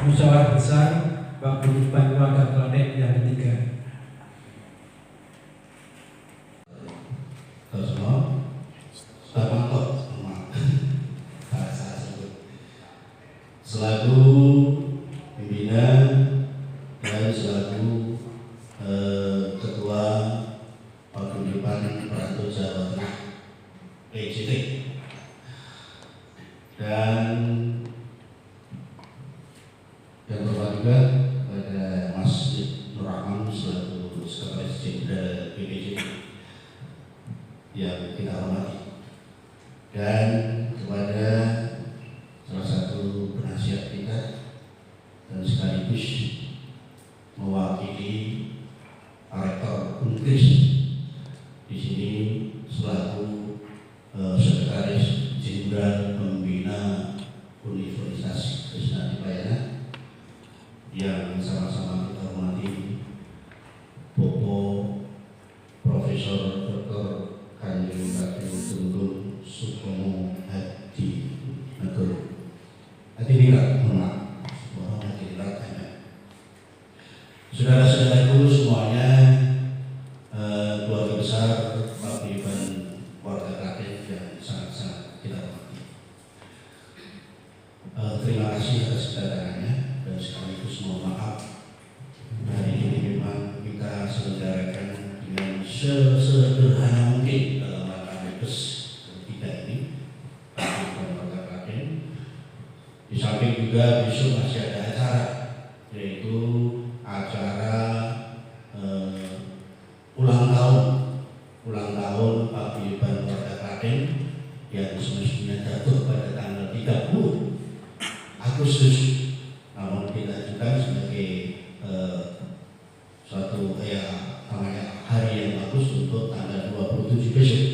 Musyawarah besar Paguyuban Warga Klaten yang ketiga. Selaku pimpinan dan selaku ketua Paguyuban Perantau Jawa Tengah PJT, dan yang terhormat juga kepada Mas Nur Rahman selaku Sekretaris Jenderal PPJT yang kita hormati, dan kepada salah satu penasihat kita dan sekaligus mewakili Rektor Unkris di sini selaku Sekretaris Jenderal Pembina Universitas Krisnadipayana yang sama-sama kita hormati Bapak Profesor Dr. Kanjeng Ratu Tunggung Supomo Hadi Negoro. Hadirin saudara-saudaraku semuanya, keluarga besar Paguyuban Warga Klaten yang sangat-sangat kita hormati. Terima kasih atas kedatangannya dan sekaligus mohon maaf hari ini memang kita selenggarakan dengan sesederhana mungkin dalam rangka Mebes ketiga ini Paguyuban Warga Klaten. Di samping juga besok masih ada acara, yaitu acara ulang tahun Paguyuban Warga Klaten yang semestinya jatuh pada tanggal 30 Agustus, namun kita ajukan sebagai suatu hari yang bagus untuk tanggal 27 besok.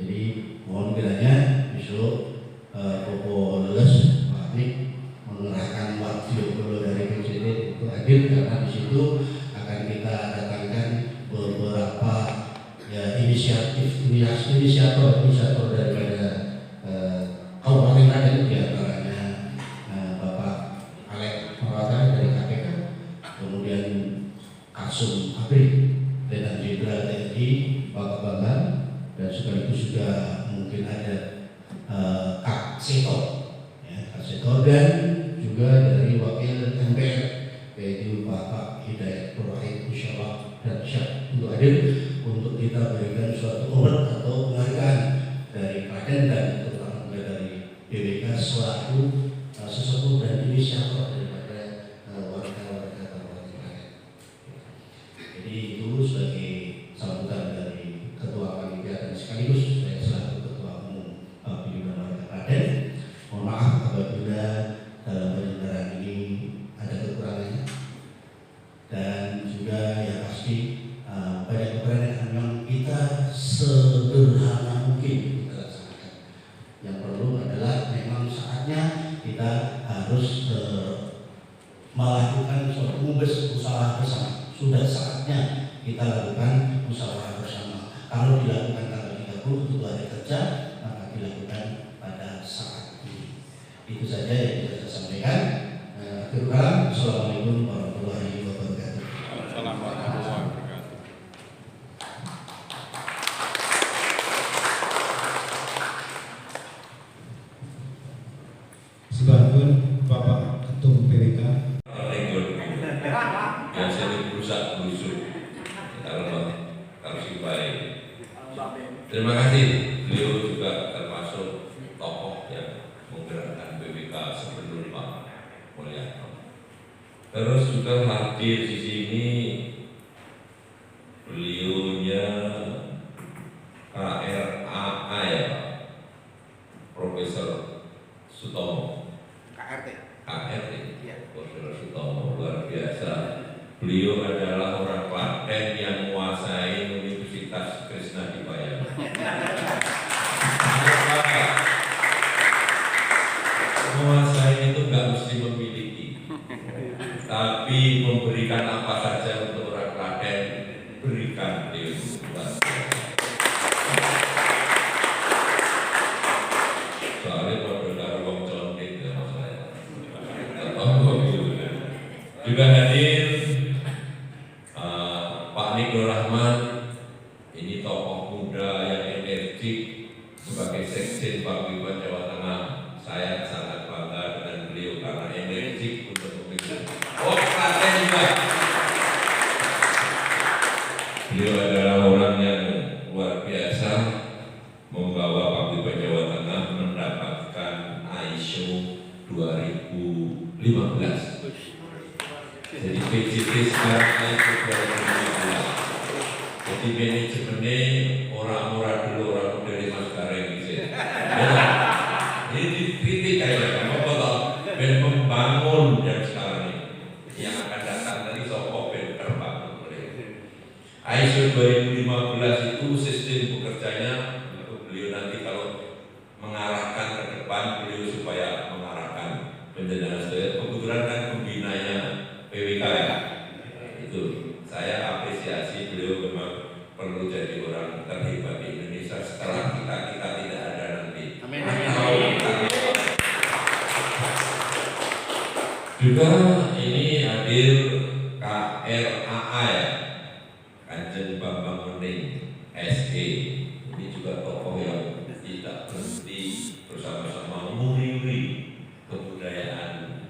Jadi mohon kiranya besok Bobo Leles mengerahkan waktu dari PJT untuk hadir, karena di situ akan kita datangkan beberapa inisiator daripada Kabupaten Klaten, di antaranya Bapak Alek Mawata dari KPK, kemudian Kasum Abri, Letnan Jenderal TNI Bapak Bambang, dan sekaligus juga mungkin ada Kak Setor, dan juga dari Wakil MPR yaitu Bapak Hidayat Purwahid, Insyaallah dan Syah untuk hadir untuk kita berikan suatu obat atau penghargaan dari Klaten dan terutama juga dari BPK selaku sesepuh dan inisiator daripada warga-warga Kabupaten Klaten. Jadi itu sebagai sambutan dari Ketua Panitia dan sekaligus saya selaku Ketua Umum Paguyuban Warga Klaten. Mohon maaf apabila dalam penyelenggaraan ini ada kekurangannya, dan juga yang pasti banyak kekurangan yang kita sederhana mungkin kita laksanakan. Yang perlu adalah memang saatnya kita harus melakukan suatu usaha bersama. Sudah saatnya kita lakukan usaha bersama. Kalau dilakukan tanggal 30 untuk hari kerja, maka dilakukan pada saat ini. Itu saja yang bisa saya sampaikan. Assalamualaikum warahmatullahi wabarakatuh. Sebelum Bapak Ketum PWK yang sering berusaha busuk harus baik. Terima kasih, beliau juga termasuk tokoh yang menggerakkan PWK sebelum Pak Mulyato. Terus juga hadir di sini beliaunya KRAA ya Pak, Profesor Sutomo. KRT, Profesor Sutomo luar biasa. Beliau adalah orang Klaten yang menguasai Universitas Krisnadipayana. Menguasai itu nggak mesti memiliki, tapi memberikan apa saja untuk orang Klaten Nik Nur Rahman, ini tokoh muda yang energik sebagai Sekjen Paguyuban Jawa Tengah. Saya sangat bangga dengan beliau karena energik untuk memimpin. Oh, Klaten juga. Beliau adalah orang yang luar biasa, membawa Paguyuban Jawa Tengah mendapatkan ISO 2015. Jadi PJT sekarang ISO 2015. Jadi manajemennya orang-orang dulu, orang dari Mas Gareng gitu. Ini dikritik aja, kamu kalau ben membangun yang sekarang ini, yang akan datang nanti sokok ben terbangun oleh ISO 2015 itu sistem bekerjanya untuk beliau nanti kalau mengarahkan ke depan beliau supaya mengarahkan penjenengan saya. Kebetulan kan pembinanya PWK ya, itu saya apresiasi beliau memang perlu jadi orang terhebat di Indonesia setelah kita tidak ada nanti. Amin. Juga ini hadir KRAA ya, Kanjeng Bambang Mening SE. Ini juga tokoh yang tidak berhenti bersama-sama menguri kebudayaan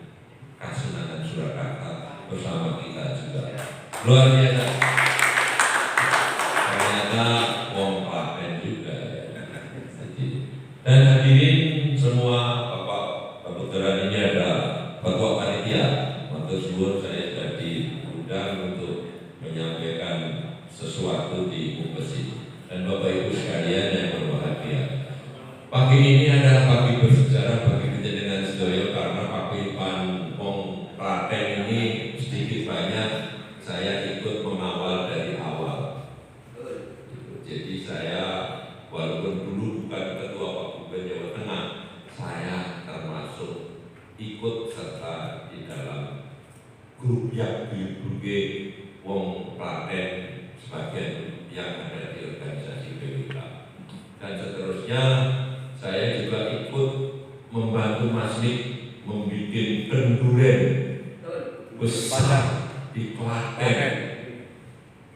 Kasunanan Surakarta bersama kita juga. Luar biasa. Ternyata wong Klaten juga ya. Dan hadirin semua, Bapak, kebetulan ini ada Ketua Panitia. Matur suwun, saya sudah diundang untuk menyampaikan sesuatu di Mubesi. Dan Bapak Ibu sekalian yang berbahagia, pagi ini adalah pagi bersejarah bagi panjenengan sedaya karena Paguyuban wong Klaten ini sedikit banyak saya ikut mengawal dari awal. Jadi saya walaupun dulu bukan ketua Paguyuban Jawa Tengah, saya termasuk ikut serta di dalam grup yang dibuat wong Klaten sebagian yang ada di organisasi PWK. Dan seterusnya saya juga ikut membantu Mas Nik membuat penduren besar di Klaten.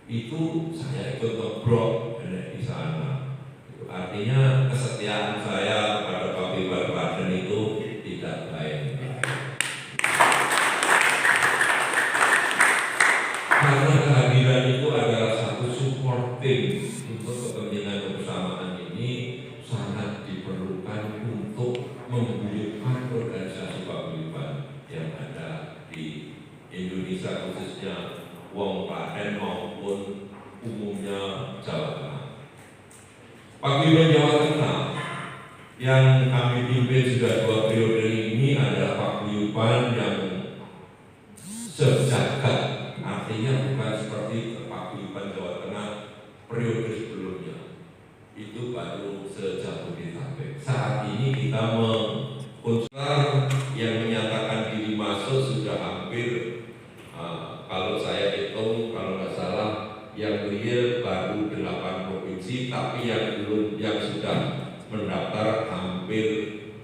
Itu saya ikut ngebrok di sana. Artinya kesetiaan saya pada Paguyuban Klaten itu tidak baik. Karena kehadiran itu adalah satu supporting untuk kepentingan kebersamaan ini sangat diperlukan untuk mengguyurkan organisasi paguyuban yang ada di Indonesia, khususnya wong Klaten maupun umumnya Jawa Tengah. Paguyuban Jawa Tengah yang kami pimpin sudah 2 periode ini adalah paguyuban yang sejagat. Artinya bukan seperti Paguyuban Jawa Tengah periode sebelumnya. Itu baru sejabodetabek. Saat ini kita mengkonsul yang menyatakan diri masuk sudah hampir kalau saya hitung kalau nggak salah yang real baru 8 provinsi, tapi yang belum yang sudah mendaftar hampir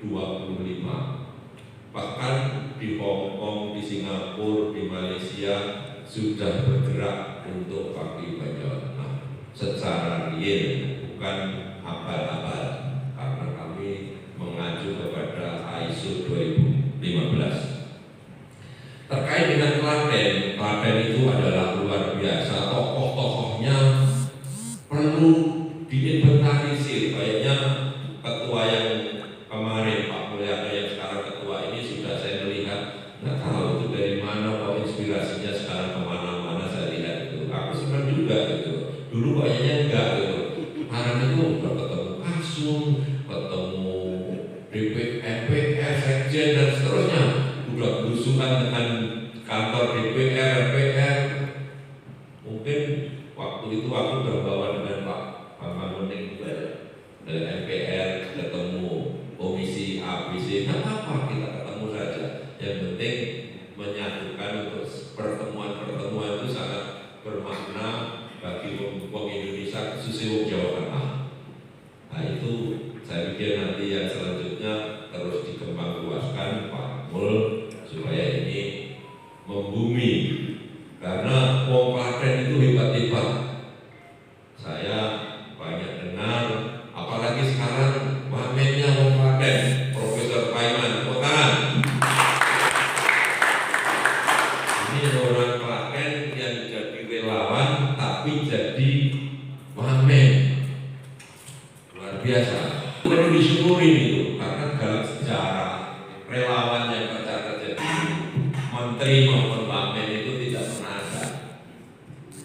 25. Bahkan di Hong Kong, di Singapura, di Malaysia sudah bergerak untuk Paguyuban Jawa Tengah secara real, bukan abal-abal, karena kami mengacu kepada ISO 2015. Terkait dengan Klaten, Klaten itu adalah luar biasa, tokoh-tokohnya perlu diinventarisir. Kayaknya ketua yang kemarin Pak Mulyana yang sekarang ketua ini sudah saya melihat, nggak tahu itu dari mana kok inspirasinya sekarang kemana-mana saya lihat itu. Aku senang juga gitu. Dulu kayaknya enggak gitu. Sekarang itu udah ketemu Kasum, ketemu MPR, Sekjen dan seterusnya. Udah berusukan dengan kantor DPR, MPR. Mungkin waktu itu aku berbawa dengan Pak Bambang Mening dari MPR, ketemu komisi ABC, nggak apa-apa kita ketemu saja. Yang penting menyatukan untuk pertemuan-pertemuan itu sangat bermakna bagi wong Indonesia, khususnya wong Jawa Tengah. Nah itu saya pikir nanti yang selanjutnya terus dikembang luaskan Pak Mul supaya ini membumi, karena wong Klaten itu hebat-hebat. Saya banyak dengar, apalagi sekarang wamennya Wong Klaten, Profesor Paiman, tepuk tangan. Ini orang Klaten yang jadi relawan tapi jadi wamen, luar biasa. Perlu disyukuri itu, karena dalam sejarah relawan yang tercatat jadi menteri maupun wamen itu tidak pernah ada.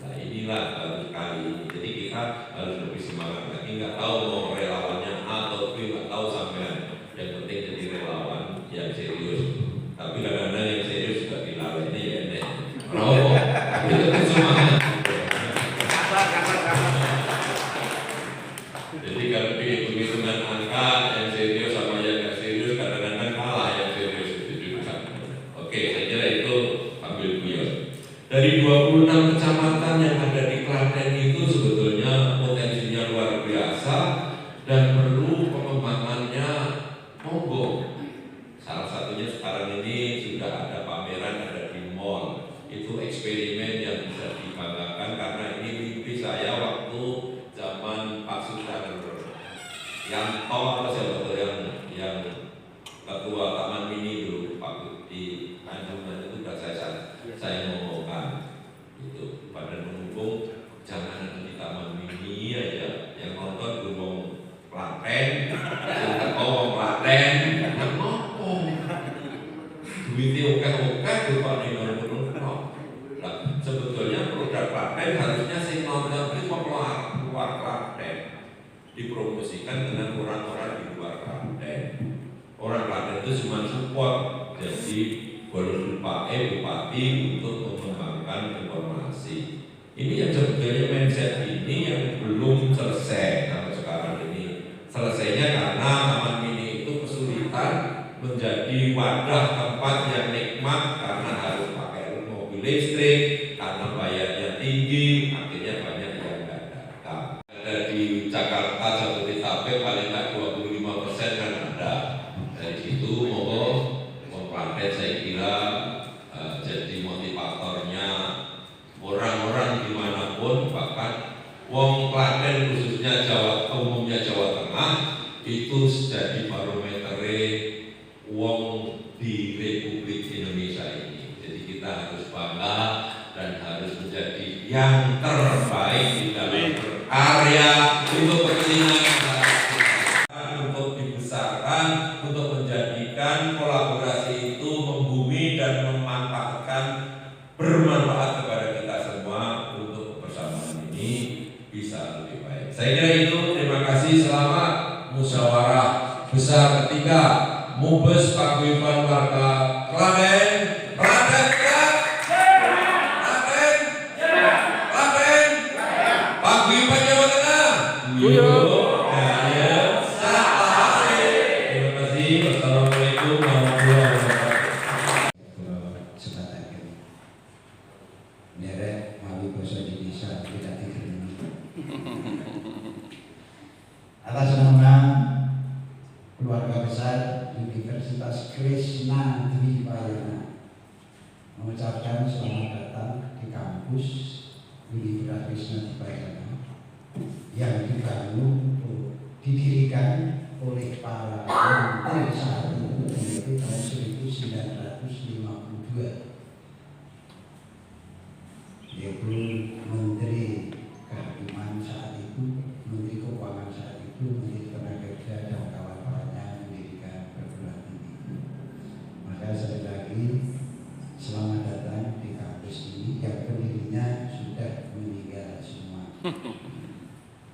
Nah inilah baru sekali ini. Jadi kita harus lebih semangat lagi. Nggak tahu mau relawannya A atau B, nggak tahu sampean. Yang penting jadi relawan yang serius. Tapi kadang-kadang yang serius juga dilalainya ya enak. Kenapa? Itu kan semangat. Jadi kalau dihitung-hitungan angka yang serius sama yang nggak serius kadang-kadang kalah yang serius itu juga. Oke, saya kira itu ambil guyon. Dari 26 kecamatan yang ada di Klaten itu sebetulnya potensinya luar biasa dan perlu pengembangannya monggo. Salah satunya sekarang ini sudah ada pameran, ada di mall. Itu eksperimen yang bisa dibanggakan karena ini mimpi saya waktu zaman Pak Yanto atau siapa tuh yang ketua Taman Mini dulu Pak di Anjuman itu sudah saya ngomongkan itu pada mendukung jangan ada di Taman Mini aja yang nonton Gunung Klaten, yang teko Klaten, yang ngomong duitnya oke-oke bukan di gunung. Nah sebetulnya produk Klaten harusnya sing nonton itu keluar Klaten, dipromosikan dengan orang-orang di luar Klaten. Orang Klaten itu cuma support, jadi boleh bupati untuk mengembangkan informasi. Ini yang sebetulnya mindset ini yang belum selesai kalau sekarang ini. Selesainya karena Taman Mini itu kesulitan menjadi wadah tempat yang nikmat karena harus pakai mobil listrik, karena bayarnya tinggi, akhirnya banyak yang nggak datang. Di Jakarta Jabodetabek paling nggak 25% kan ada. Dari situ Wong Klaten saya kira jadi motivatornya orang-orang dimanapun, bahkan Wong Klaten khususnya umumnya Jawa Tengah itu jadi barometer wong di Republik Indonesia ini. Jadi kita harus bangga dan harus menjadi yang terbaik di dalam berkarya untuk kepentingan masyarakat, untuk dibesarkan, untuk menjadikan kolaborasi itu membumi dan memanfaatkan bermanfaat kepada kita semua untuk kebersamaan ini bisa lebih baik. Saya kira itu, terima kasih. Selamat musyawarah besar ketiga Mubes Paguyuban Warga Klaten. Klaten ya? Klaten? Klaten? Paguyuban Jawa Tengah. Terima kasih. Wassalamualaikum warahmatullahi wabarakatuh. Jembatan ini merek mawi bahasa Indonesia tidak diterima. Atas nama keluarga besar Universitas Krishna Dwipayana mengucapkan selamat datang di kampus Universitas Krishna Dwipayana yang didirikan oleh para menteri saat itu yaitu tahun 1952, yaitu Menteri Kehakiman saat itu, Menteri Keuangan saat itu, Menteri Tenaga dan kawan-kawannya mendirikan perguruan tinggi. Maka sekali lagi selamat datang di kampus ini yang pendirinya sudah meninggal semua.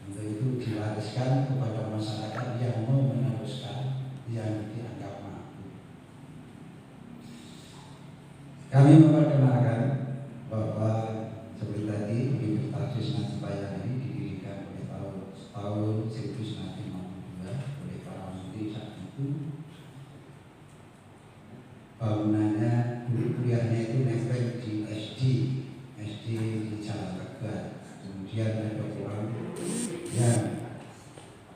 Untuk itu diwariskan kepada masyarakat yang mau meneruskan, yang dianggap mampu. Kami memperkenalkan bahwa seperti tadi Universitas Krishna Dwipayana ini didirikan oleh tahun 1952 oleh para menteri saat itu. Bangunannya dulu kuliahnya itu nempel di SD di Jalan Tegal. Kemudian ada orang yang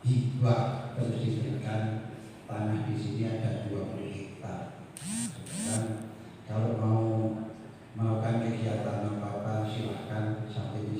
hibah terus diberikan tanah di sini ada 20 hektar. Dan kalau mau melakukan kegiatan apa-apa silakan sampai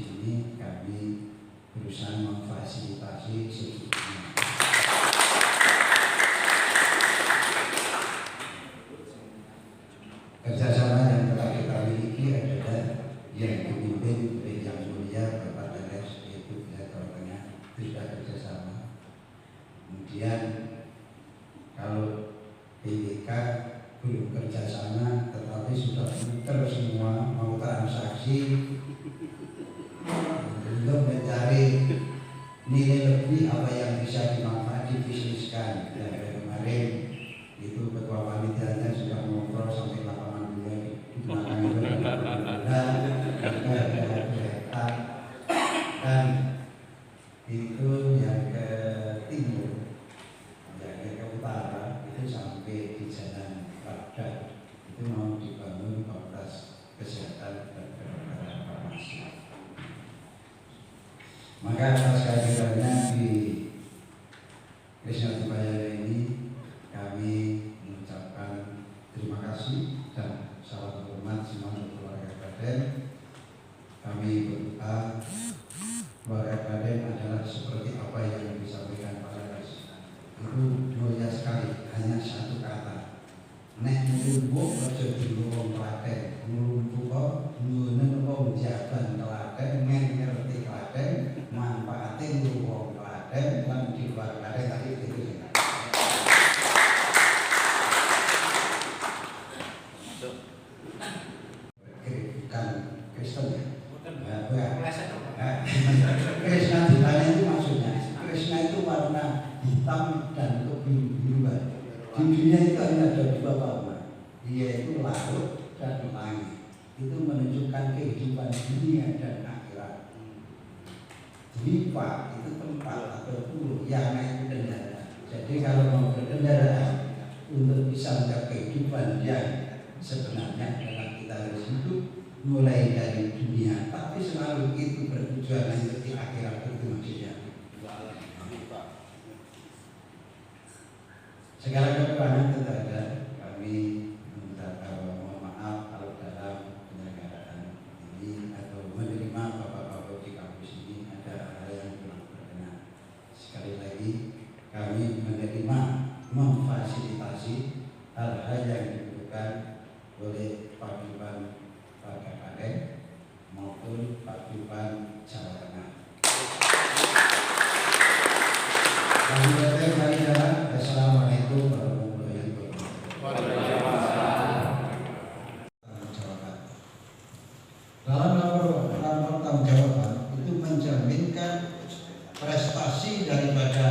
Maka atas kehadirannya di Krisna Dibayana ini kami mengucapkan terima kasih dan salam hormat semangat keluarga Klaten. Kami berdoa keluarga Klaten adalah seperti apa yang disampaikan Pak Laris. Itu mulia sekali, hanya satu kata. Nek nulung aja dilurung Klaten, nulung tuwa nulung wong jaban Klaten, ngerti Klaten, manfaatin nulung Klaten lan di luar Klaten tadi itu. Bukan Kristen ya? Krishna Dibayana itu maksudnya Krishna itu warna hitam dan kebiru-biruan. Di dunia itu hanya ada dua warna, yaitu laut dan langit. Itu menunjukkan kehidupan dunia dan akhirat. Dwipa itu tempat atau pulau, yana itu kendaraan. Jadi kalau mau berkendaraan untuk bisa mencapai kehidupan yang sebenarnya adalah kita harus hidup mulai dari dunia, tapi selalu itu bertujuan nanti di akhirat, itu maksudnya. Segala kekurangan tentu ada, kami meminta mohon maaf kalau dalam penyelenggaraan ini atau menerima bapak-bapak di kampus ini ada hal yang kurang berkenan. Sekali lagi kami menerima, memfasilitasi hal-hal yang dibutuhkan oleh Paguyuban Warga Klaten maupun Paguyuban Jawa Tengah. Assalamualaikum warahmatullahi wabarakatuh. Dalam laporan pertanggungjawaban itu mencerminkan prestasi daripada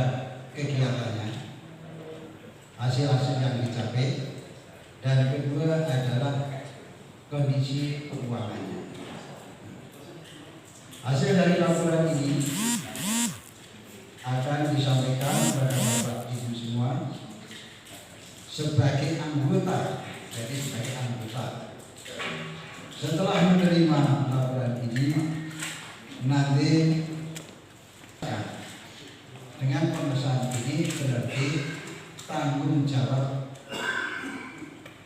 kegiatannya, hasil-hasil yang dicapai, dan kedua adalah kondisi keuangannya. Hasil dari laporan ini akan disampaikan kepada Bapak Ibu semua sebagai anggota, jadi sebagai anggota. Setelah menerima laporan ini, nanti dengan pemesan ini berarti tanggung jawab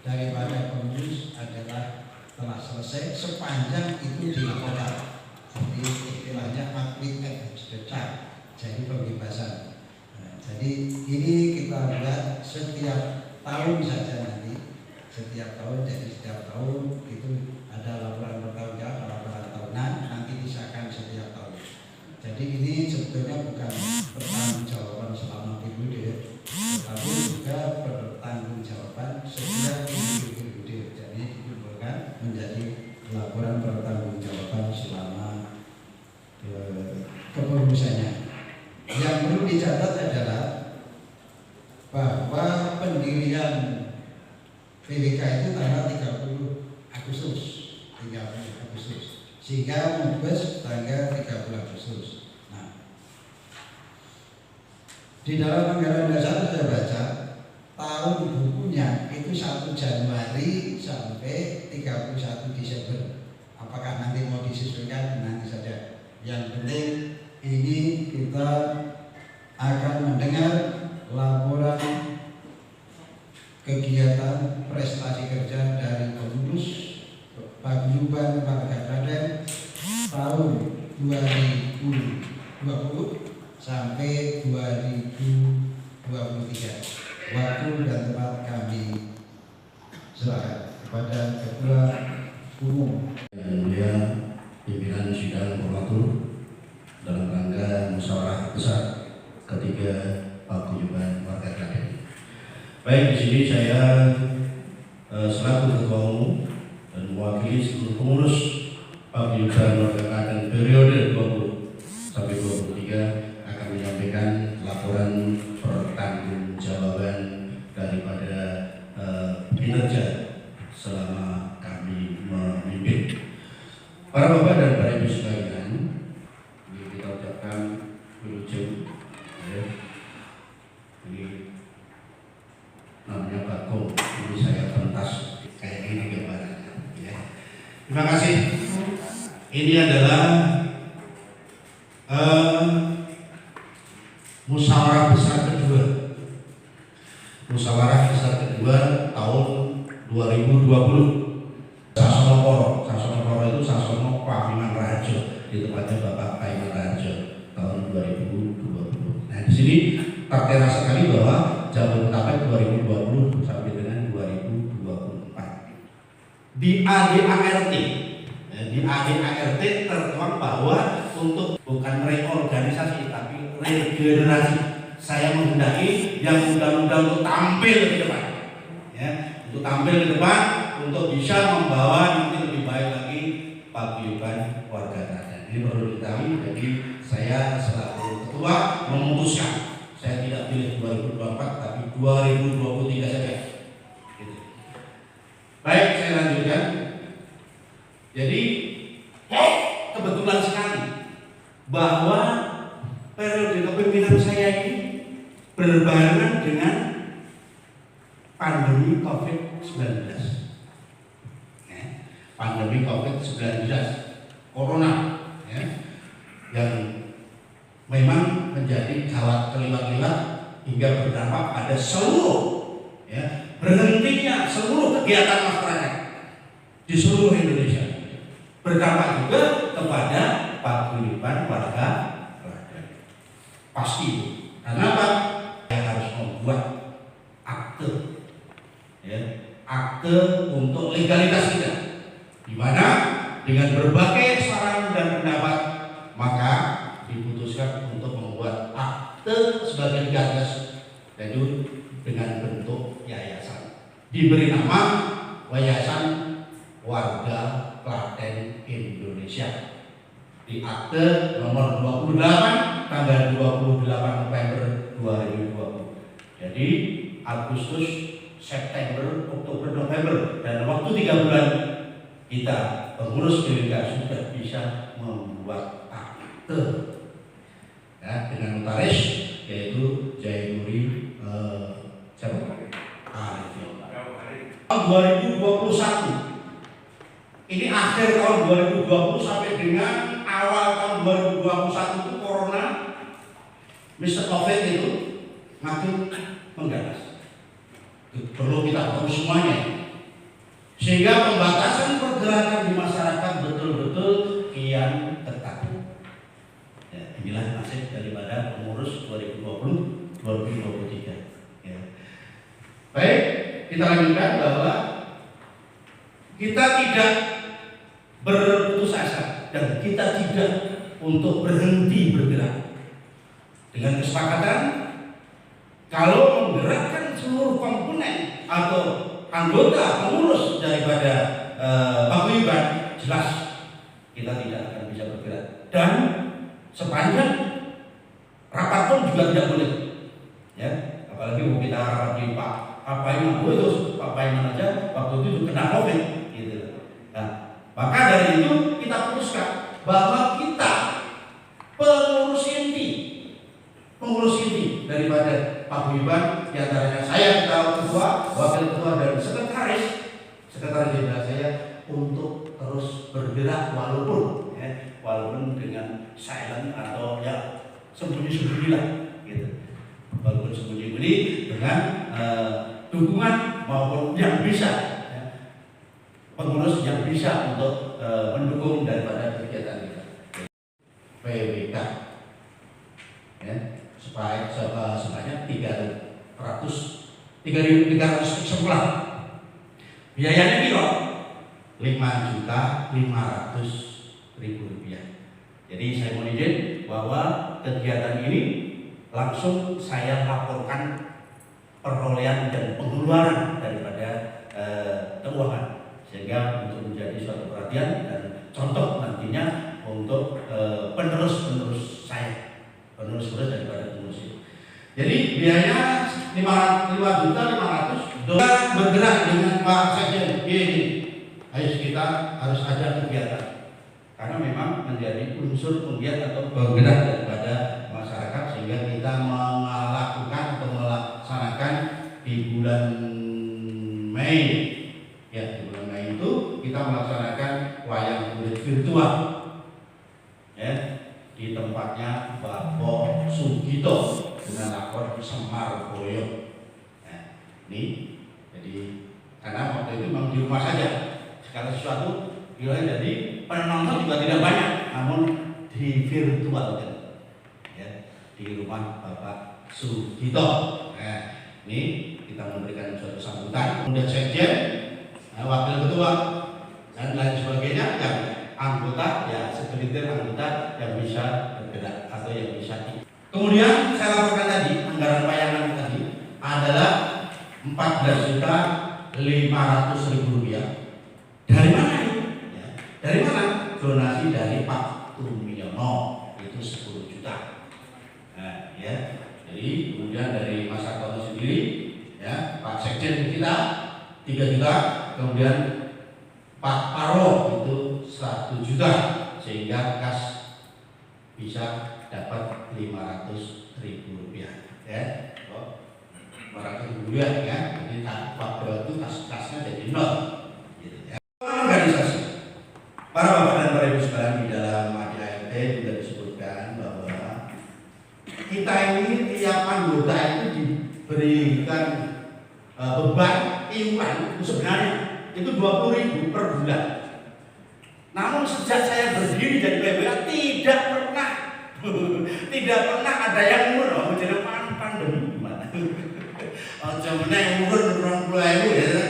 daripada pengurus adalah telah selesai sepanjang itu dilaporkan. Jadi istilahnya acquit at the time. Jadi pembebasan. Nah, jadi ini kita buat setiap tahun saja nanti, setiap tahun. Jadi setiap tahun itu ada laporan bertahun-tahun, laporan tahunan, nanti disahkan setiap tahun. Jadi ini sebetulnya bukan pertanggungjawaban selama periode, tetapi juga pertanggungjawaban setiap periode. Jadi dikumpulkan menjadi laporan pertanggungjawaban selama kepengurusannya. Yang perlu dicatat adalah bahwa pendirian PWK itu tanggal 30 Agustus, sehingga Mubes tanggal 30 Agustus. Nah, di dalam anggaran dasar saya baca tahun bukunya itu 1 Januari sampai 31 Desember. Apakah nanti mau disesuaikan? Nanti saja. Yang penting ini kita akan mendengar laporan kegiatan prestasi kerja dari pengurus Paguyuban Warga Klaten tahun 2020 sampai 2023. Waktu dan tempat kami serahkan kepada Ketua Umum. Yang mulia pimpinan sidang formatur dalam rangka musyawarah besar ketiga Paguyuban Warga Klaten. Baik, di sini saya selaku Ketua Umum dan mewakili seluruh pengurus Paguyuban Warga Klaten periode 20 sampai 23 akan menyampaikan laporan pertanggungjawaban daripada kinerja selama kami memimpin. Para bapak dan para ibu sekalian, kita ucapkan wilujeng. Ini namanya bakung, ini saya pentas kayak gini gambarannya. Ya. Terima kasih. Ini adalah Musyawarah besar kedua. Musyawarah besar kedua tahun 2020. Sasono itu Sasono Pamingan Rajo di tempatnya Bapak Pamingan Rajo tahun 2020. Nah di sini tertera sekali bahwa Jabodetabek 2020 sampai dengan 2024. Di ADART tertuang bahwa untuk bukan reorganisasi tapi regenerasi. Saya menghendaki yang muda-muda untuk tampil di depan, ya, untuk tampil di depan, untuk bisa membawa nanti lebih baik lagi paguyuban warga Klaten. Ini perlu diketahui. Jadi saya selaku ketua memutuskan saya tidak pilih 2024 tapi 2023 saja. Gitu. Baik, saya lanjutkan. Jadi kebetulan sekali bahwa periode kepemimpinan saya ini berbarengan dengan pandemi COVID-19. Ya, pandemi COVID-19, Corona, ya, yang memang menjadi gawat keliwat-liwat hingga berdampak pada seluruh, ya, berhentinya seluruh kegiatan masyarakat di seluruh Indonesia. Berdampak juga kepada paguyuban warga Klaten. Pasti itu. Karena apa? Saya harus membuat akte, ya, akte untuk legalitas kita, di mana dengan berbagai saran dan pendapat maka diputuskan untuk membuat akte sebagai gagas, yaitu dengan bentuk yayasan. Diberi nama Yayasan Warga Klaten Indonesia. Di akte nomor 28 tanggal 28 November 2020. Jadi Agustus, September, Oktober, November, dan waktu 3 bulan kita pengurus GWK sudah bisa membuat akte, ya, dengan notaris yaitu Jainuri Arifin. Tahun 2021 ini akhir tahun 2020 sampai dengan awal tahun 2021 itu Corona, Mr. Covid itu makin mengganas. Perlu kita tahu semuanya. Sehingga pembatasan pergerakan di masyarakat betul-betul kian ketat. Ya, inilah nasib daripada pengurus 2020-2023. Ya. Baik, kita lanjutkan bahwa kita tidak berputus asa dan kita tidak untuk berhenti bergerak, dengan kesepakatan kalau menggerakkan seluruh komponen atau anggota pengurus daripada paguyuban, jelas kita tidak akan bisa bergerak, dan sepanjang rapat pun juga tidak boleh, ya, apalagi mau kita rapat di Pak Paiman, itu Pak Paiman aja waktu itu kena COVID gitu. Nah, maka dari itu kita putuskan bahwa kita pengurus inti daripada paguyuban, diantaranya saya ketua, wakil ketua, dan sekretaris jenderal saya, untuk terus bergerak walaupun, ya, walaupun dengan silent atau ya sembunyi-sembunyi lah gitu, walaupun sembunyi-sembunyi dengan dukungan maupun yang bisa, ya, pengurus yang bisa untuk mendukung daripada kegiatan kita. PWK, ya, sebanyak 3.300 eksemplar. Biayanya piro? Rp5.500.000. Jadi saya mohon izin bahwa kegiatan ini langsung saya laporkan perolehan dan pengeluaran daripada keuangan, sehingga untuk menjadi suatu perhatian dan contoh nantinya untuk penerus saya, penerus daripada pengurus ini. Jadi biayanya 5.500.000. Bergerak dengan Pak Sekjen, ini ayo kita harus ada kegiatan, karena memang menjadi unsur penggiat atau penggerak daripada masyarakat, sehingga kita melakukan atau melaksanakan di bulan Mei, ya, di bulan Mei itu kita melaksanakan wayang kulit virtual, ya, di tempatnya Bapak Sugito dengan lakon Semar Boyo. Nah, ini jadi karena waktu itu memang di rumah saja, segala sesuatu jadi penonton juga tidak banyak, namun di virtual kan, ya, di rumah Bapak Sugito. Nah, ini kita memberikan suatu sambutan. Kemudian sekjen, wakil ketua dan lain sebagainya, yang anggota ya segelintir anggota yang bisa bergerak atau yang bisa. Kemudian saya laporkan tadi anggaran bayangan tadi adalah 14.500.000 rupiah. Dari mana ini? Ya, dari mana? Donasi dari Pak Tumiono itu 10 juta. Nah, ya. Jadi kemudian dari Mas Sartono sendiri, ya, Pak Sekjen kita 3 juta, kemudian Pak Paro itu 1 juta, sehingga kas bisa dapat 500.000 rupiah. Ya, 500.000 rupiah ya. Jadi Pak Paro itu kasnya jadi 0. Gitu, ya. Organisasi para bapak dan para ibu sekalian, di dalam ADART juga disebutkan bahwa kita ini tiap anggota itu diberikan beban iuran sebenarnya itu 20.000 per bulan. Namun sejak saya berdiri jadi PBA tidak pernah ada yang murah. Jadi pandemi gimana? Zamannya umur 20.000 ya.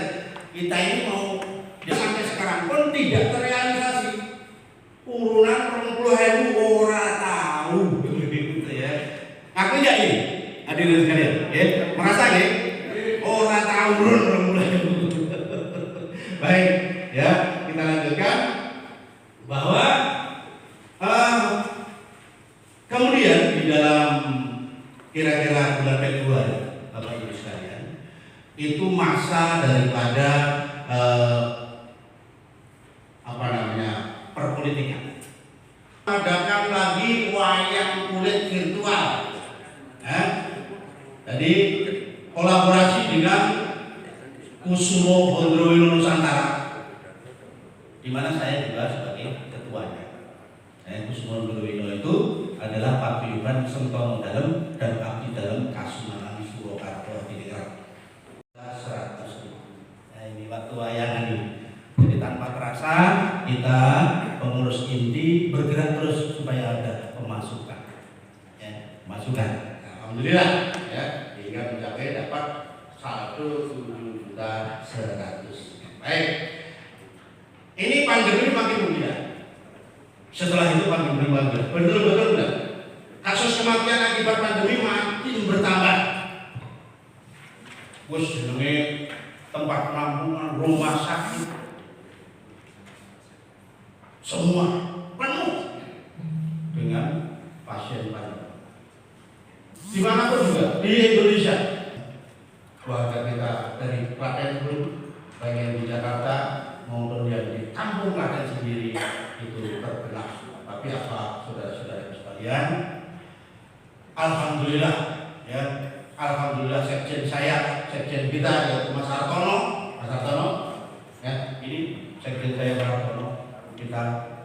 Kita ini mau ya, sampai sekarang pun tidak terrealisasi. Urunan 20.000 orang tahu gitu ya. Aku ya ini hadirin sekalian, ya merasa ya orang tahu urun 20.000. Baik, ya kita lanjutkan bahwa kemudian di dalam kira-kira bulan Februari, Bapak Ibu sekalian, itu masa daripada perpolitikan. Adakan lagi wayang kulit virtual. Jadi kolaborasi dengan Kusumo Gondrowilo Nusantara, di mana saya juga sebagai ketuanya. Kusumo Gondrowilo itu adalah paguyuban Sentono Dalem dan Abdi Dalem Kasunanan Surakarta Tinegara. 100.000. Nah, ini waktu wayangan ini. Jadi tanpa terasa kita pengurus inti bergerak terus supaya ada pemasukan. Ya, pemasukan. Nah, alhamdulillah ya, hingga mencapai dapat 1,7 juta 100. Baik. Ini pandemi makin menggila. Setelah itu pandemi menggila. Betul-betul enggak? Kasus kematian akibat pandemi makin bertambah. Wes jenenge tempat penampungan, rumah sakit semua penuh dengan pasien pandemi. Dimanapun juga di Indonesia, keluarga kita dari Klaten pun, baik yang di Jakarta maupun yang di kampung Klaten sendiri itu terkena. Tapi apa saudara-saudara sekalian, alhamdulillah ya, alhamdulillah sekjen kita yaitu Mas Sartono, ya ini sekjen saya Mas Sartono, kita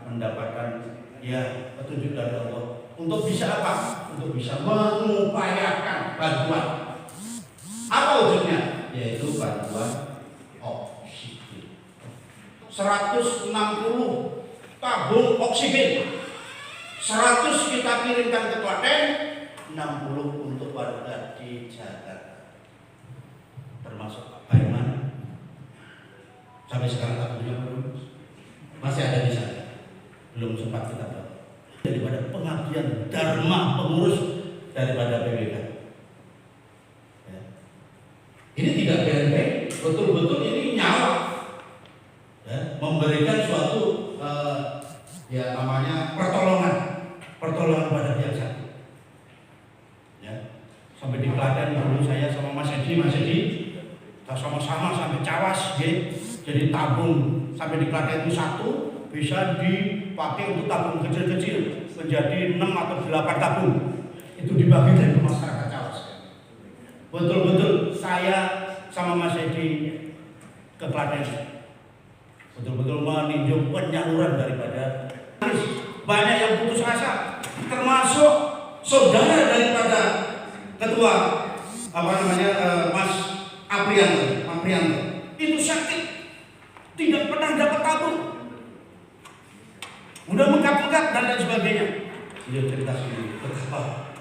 mendapatkan ya petunjuk dari Allah untuk bisa apa? Untuk bisa mengupayakan bantuan. Apa wujudnya? Yaitu bantuan oksigen. 160 tabung oksigen. 100 kita kirimkan ke Klaten, 60 untuk warga di Jakarta. Termasuk Pak Baiman. Sampai sekarang tabungnya belum. Masih ada di sana, belum sempat kita tahu. Daripada pengabdian dharma pengurus daripada PBK. Ya. Ini tidak benar-benar, betul-betul ini nyawa, ya, memberikan suatu ya namanya pertolongan pada pihak sakit. Ya. Sampai di Klaten dulu saya sama Mas Edi, kita sama-sama sampai Cawas, ya. Jadi tabung sampai di Klaten itu 1 bisa dipakai untuk tabung kecil-kecil menjadi 6 atau 8 tabung. Itu dibagi dari masyarakat Cawas. Betul-betul saya sama Mas Edi ke Klaten, betul-betul meninjau penyaluran daripada banyak yang putus asa. termasuk saudara daripada ketua Mas Aprianto itu sakit, tidak pernah dapat tabung, udah mengkap-mengkap dan lain sebagainya. Dia cerita sendiri betapa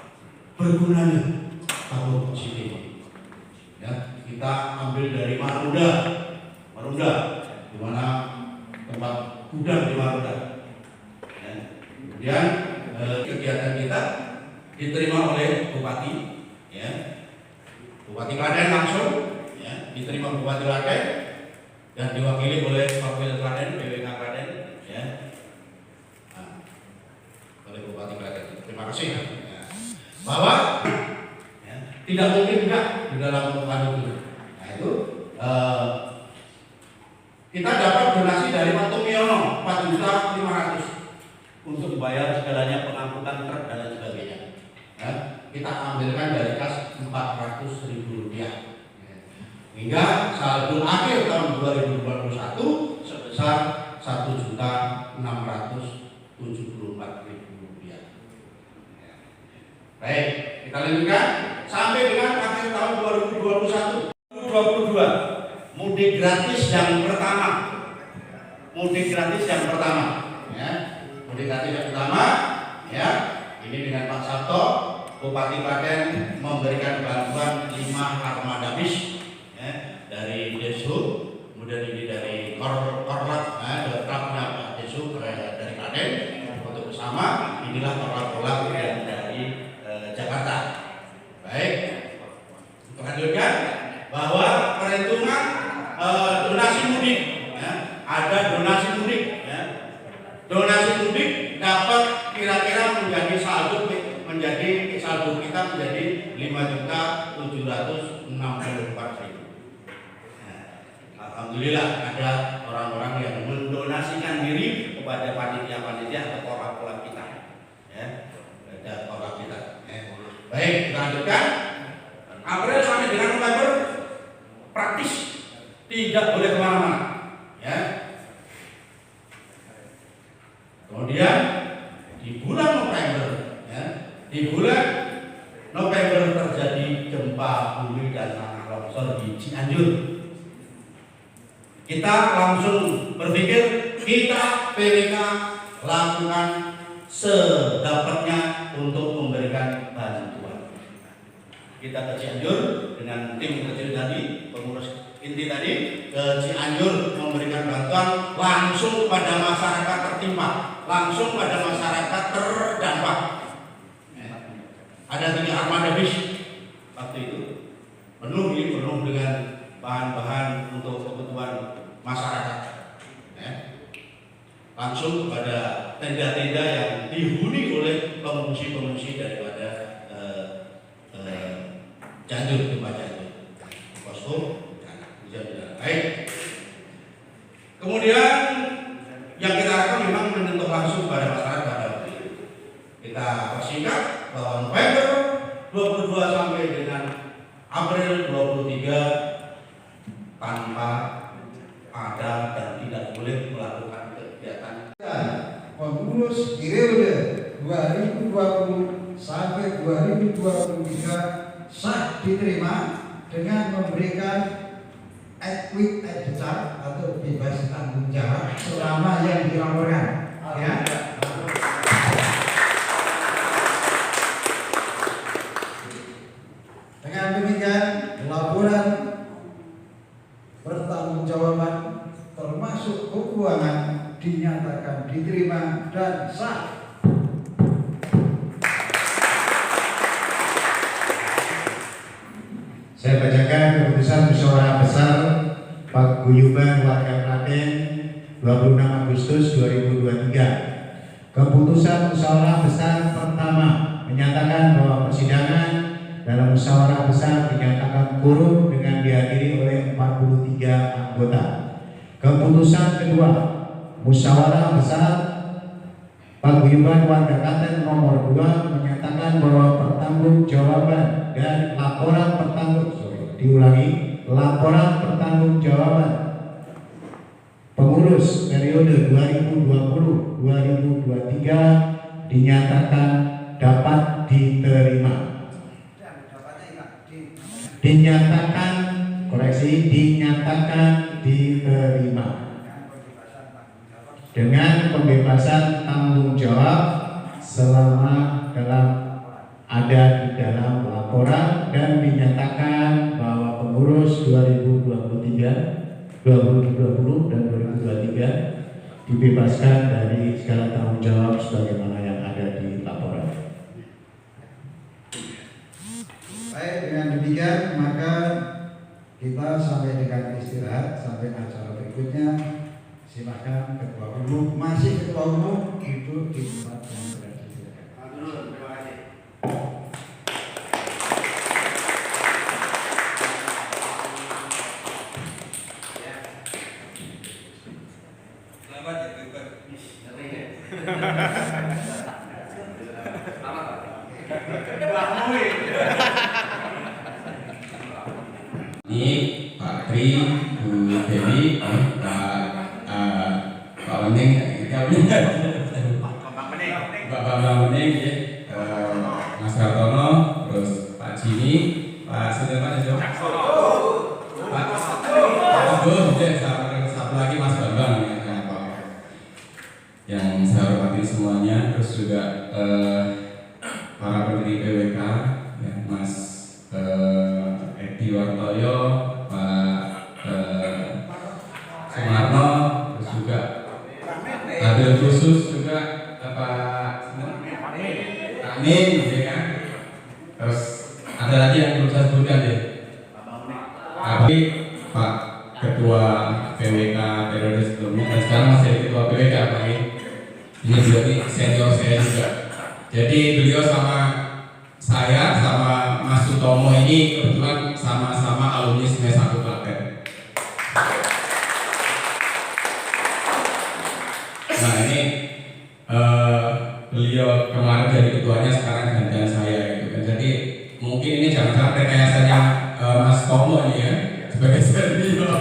bergunanya tabung oksigen. Ya, kita ambil dari Marunda, di mana tempat gudang di Marunda. Ya. Kemudian kegiatan kita diterima oleh Bupati, ya. Bupati Klaten langsung, ya, diterima Bupati Klaten dan diwakili oleh Wakil Klaten, BWK Klaten, ya. Nah, oleh Bupati Klaten. Terima kasih. Ya. Bahwa ya, tidak mungkin enggak di dalam pembantu itu. Nah itu kita dapat donasi dari Pak Tumiono 4.500.000 untuk membayar segalanya, pengangkutan truk dan lain sebagainya. Ya, kita ambilkan dari kas Rp400.000. Hingga saldo akhir tahun 2021 sebesar Rp1.674.000. Baik, kita lanjutkan sampai dengan akhir tahun 2022 mudik gratis yang pertama. Mudik gratis yang pertama, ya. Ini dengan Pak Sabto, Bupati Klaten memberikan bantuan 5 armada bis, ya, dari Deshub, kemudian ini dari Korlat, truknya Pak Deshub dari Klaten untuk bersama. Inilah Korlat yang dari Jakarta. Baik, lanjutkan bahwa perhitungan donasi mudik, ya, ada donasi mudik, ya. Donasi mudik dapat kira-kira menjadi saldo kita menjadi 5.764.000. Alhamdulillah ada orang-orang yang mendonasikan diri kepada panitia-panitia atau pola-pola kita, ya, ada pola kita. Baik, kita lanjutkan. April sampai dengan November praktis tidak boleh kemana-mana, ya. Kemudian di bulan November, ya, di bulan November terjadi gempa bumi dan tanah longsor di Cianjur. Kita langsung berpikir kita PWK lakukan sedapatnya untuk memberikan bantuan. Kita ke Cianjur dengan tim kecil tadi, pengurus inti tadi, ke Cianjur memberikan bantuan langsung pada masyarakat tertimpa, langsung pada masyarakat terdampak. Ada 3 armada bis waktu itu, penuh dengan bahan-bahan untuk kebutuhan masyarakat, ya. Langsung kepada tenda-tenda yang dihuni oleh pengungsi-pengungsi daripada Cianjur, gempa Cianjur. Posko baik. Kemudian yang kita lakukan memang menyentuh langsung pada masyarakat pada waktu itu. Kita persingkat bahwa November 22 sampai dengan April 23 tanpa ada dan tidak boleh melakukan kegiatan. Pengurus periode 2020 sampai 2023 sah diterima dengan memberikan equity besar atau bebas tanggung jawab selama yang dilaporkan, ya. Dengan demikian laporan pertanggungjawaban termasuk keuangan dinyatakan diterima dan sah. Saya bacakan keputusan musyawarah besar Paguyuban Warga Klaten 26 Agustus 2023. Keputusan musyawarah besar pertama menyatakan bahwa persidangan dalam musyawarah besar dinyatakan quorum dengan dihadiri oleh 43 anggota. Keputusan kedua, musyawarah besar Paguyuban Warga Klaten nomor 2 menyatakan bahwa pertanggungjawaban dan laporan laporan pertanggungjawaban pengurus periode 2020-2023 dinyatakan dapat diterima. Dinyatakan, koreksi, dinyatakan diterima dengan pembebasan tanggung jawab selama ada di dalam laporan, dan dinyatakan bahwa pengurus 2020 dan 2023 dibebaskan dari segala tanggung jawab sebagaimana yang ada di laporan. Baik, dengan demikian maka kita sampai dengan istirahat sampai acara berikutnya. Silakan Ketua Umum, masih Ketua Umum duduk di tempat yang sudah disediakan. Ini Pak Tri, Bu Dewi, Pak Wening, Bapak Wening, Mas Hartono, terus Pak Jini, Pak Sudirman, Pak Agus, satu lagi Mas Bambang, yang saya hormati semuanya, terus juga para pendiri PWK, ya, Mas Edi Wartoyo, Pak Sumarno, terus juga hadir khusus juga Pak Amin, ya kan? Terus ada lagi yang belum saya sebutkan deh. Pak Ketua PWK periode sebelumnya dan sekarang masih Ketua PWK Pak ini berarti senior saya juga. Jadi beliau sama saya sama Mas Sutomo ini kebetulan sama-sama alumni semester 1 Klaten. Nah ini beliau kemarin dari ketuanya, sekarang gantian saya gitu kan. Jadi mungkin ini jangan-jangan rekayasanya Mas Tomo ini ya sebagai senior.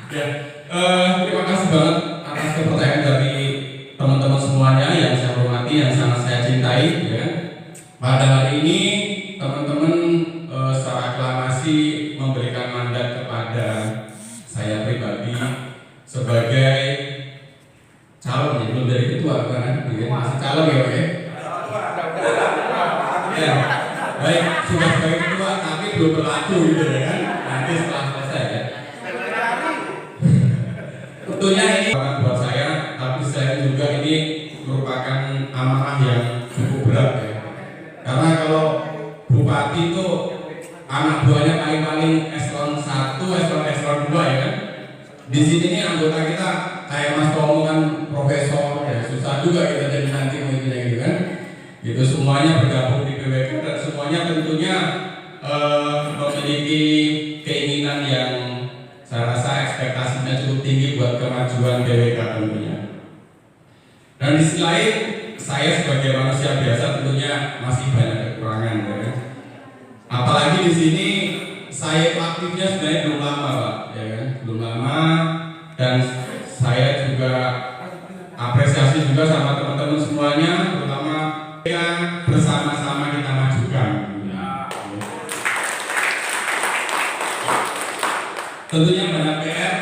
Ya, terima kasih banget atas kepercayaan dari teman-teman semuanya yang saya hormati, yang sangat saya cintai. Ya. Pada hari ini teman-teman secara aklamasi memberikan mandat kepada saya pribadi sebagai calon, ya, belum dari ketua kan, ya, masih calon ya Pak ya. Ya, baik, sudah sebagai ketua tapi belum berlaku gitu ya kan, nanti setelah selesai ya. Tentunya ini buat saya, tapi saya juga ini merupakan amanah yang cukup berat ya. Karena kalau bupati itu anak buahnya paling-paling eselon 1, eselon 2 ya kan. Di sini nih anggota kita kayak Mas Tomo kan profesor ya, susah juga kita jadi nanti intinya gitu kan. Itu semuanya bergabung di PWK dan semuanya tentunya memiliki keinginan yang saya rasa ekspektasinya cukup tinggi buat kemajuan PWK tentunya. Dan di sisi lain saya sebagai manusia biasa tentunya masih banyak kekurangan ya. Apalagi di sini saya aktifnya sebenarnya belum lama Pak, ya kan? Belum lama, dan saya juga apresiasi juga sama teman-teman semuanya, terutama yang bersama-sama kita majukan. Tentunya banyak PR,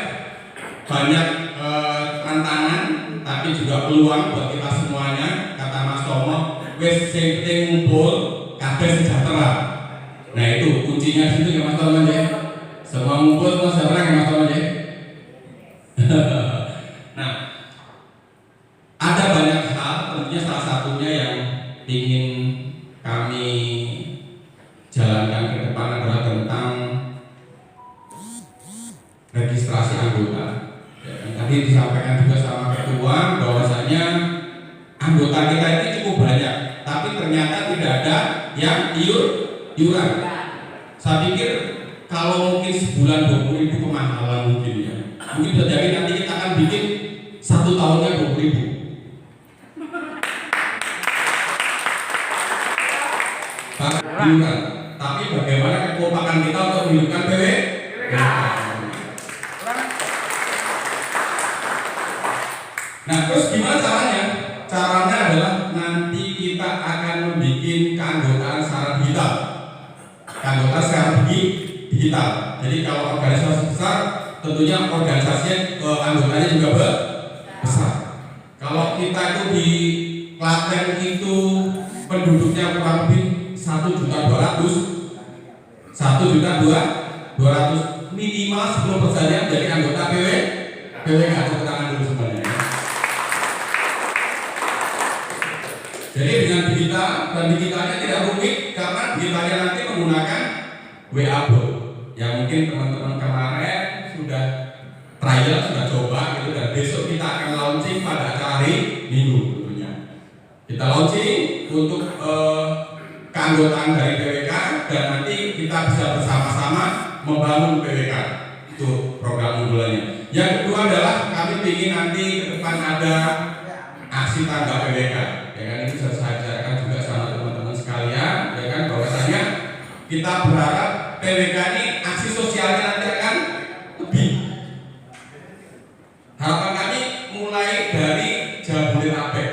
banyak tantangan, tapi juga peluang buat kita semuanya. Kata Mas Tomo, wes sing penting ngumpul, kabeh sejahtera. Nah itu kuncinya situ ya Mas Tomo ya. Semua ngumpul semua sejahtera ya Mas Tomo ya. Nah, ada banyak hal, tentunya salah satunya yang ingin kami jalankan ke depan adalah tentang registrasi anggota. Ya, tadi disampaikan juga sama ketua bahwasanya anggota kita ini cukup banyak, tapi ternyata tidak ada yang iuran. Saya pikir kalau mungkin sebulan 20.000 kemahalan mungkin ya. Mungkin bisa jadi nanti kita akan bikin 1 tahunnya 20.000. Iuran. Tapi bagaimana kekompakan kita untuk menghidupkan PWK? Nah terus gimana caranya? Caranya adalah nanti kita bikin keanggotaan secara digital. Keanggotaan secara digital. Jadi kalau organisasi besar, tentunya organisasinya anggotanya juga besar. Kalau kita itu di Klaten itu penduduknya kurang lebih 1.200.000, 1.200.000, minimal 10% jadi anggota PWK. Tepuk tangan dulu semuanya. Jadi dengan digital, dan digitalnya tidak rumit karena digitalnya nanti menggunakan WA bot yang mungkin teman-teman kemarin sudah trial, sudah coba gitu, dan besok kita akan launching pada acara hari Minggu tentunya. Kita launching untuk keanggotaan dari PWK, dan nanti kita bisa bersama-sama membangun PWK. Itu program unggulannya. Yang kedua adalah kami ingin nanti ke depan ada aksi tangga PWK. Ya kan, itu sudah saya bicarakan juga sama teman-teman sekalian, ya kan, bahwasanya kita berharap PWK ini aksi sosialnya nanti akan lebih. Harapan kami mulai dari Jabodetabek.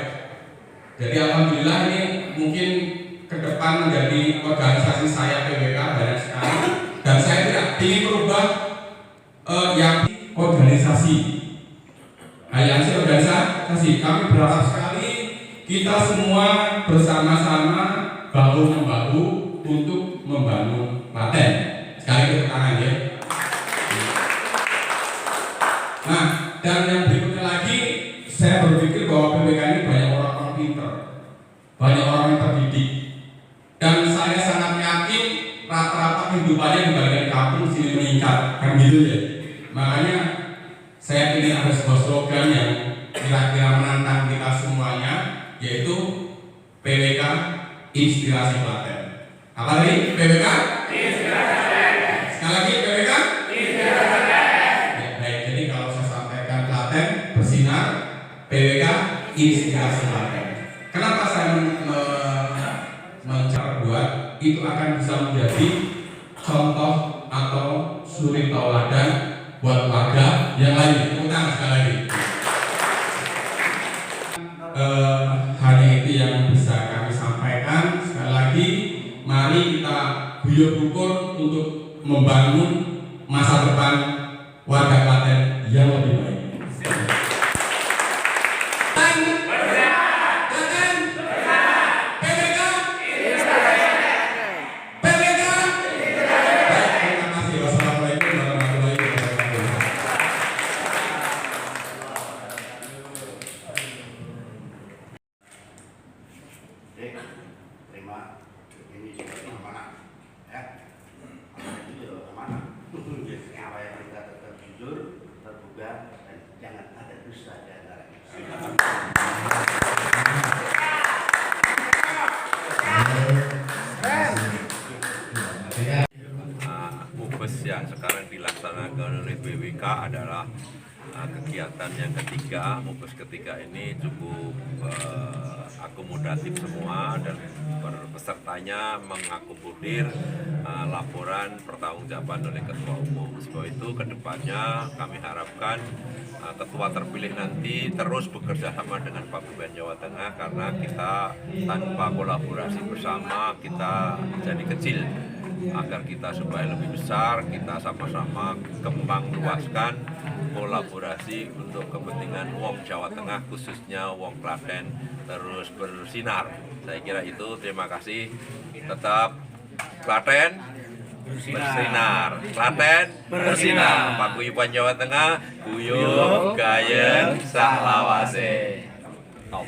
Jadi alhamdulillah ini mungkin ke depan menjadi organisasi saya PWK banyak sekali, dan saya tidak ingin merubah yang organisasi. Aliansi organisasi, kami berharap sekali kita semua bersama-sama bahu-membahu untuk membangun Klaten. Sekali tepuk tangan ya. Nah, dan yang berikutnya lagi, saya berpikir bahwa PWK ini banyak orang-orang pintar, banyak orang yang terdidik, dan saya sangat yakin rata-rata kehidupannya dibandingkan kampung sini meningkat, kan gitu ya. Makanya saya ingin ada sebuah slogan yang kira-kira menantang kita semuanya, yaitu PWK Inspirasi Klaten. Apa tadi? PWK Inspirasi Klaten. Sekali lagi PWK Inspirasi Klaten. Ya, baik, jadi kalau saya sampaikan Klaten bersinar, PWK Inspirasi Klaten. Kenapa saya mencoba buat itu akan bisa menjadi contoh atau suri tauladan buat warga yang lain. Utang sekali lagi. Hanya itu yang bisa kami sampaikan. Sekali lagi, mari kita guyub rukun untuk membangun masa depan warga Klaten yang lebih baik. Terima ini juga amanah ya, amanah itu juga amanah. Apa yang kita tetap jujur, terbuka, dan jangan ada dusta di antara kita. Mubes yang sekarang dilaksanakan oleh BWK adalah kegiatan yang ketiga. Mubes ketiga ini cukup akomodatif semua, dan pesertanya mengakomodir laporan pertanggungjawaban oleh Ketua Umum. Sebab itu kedepannya kami harapkan Ketua terpilih nanti terus bekerja sama dengan Paguyuban Jawa Tengah, karena kita tanpa kolaborasi bersama kita jadi kecil. Agar kita supaya lebih besar, kita sama-sama kembang luaskan kolaborasi untuk kepentingan wong Jawa Tengah, khususnya wong Klaten terus bersinar. Saya kira itu. Terima kasih. Tetap Klaten bersinar. Klaten bersinar. Paguyuban Jawa Tengah, guyub gayeng sak lawase. Top.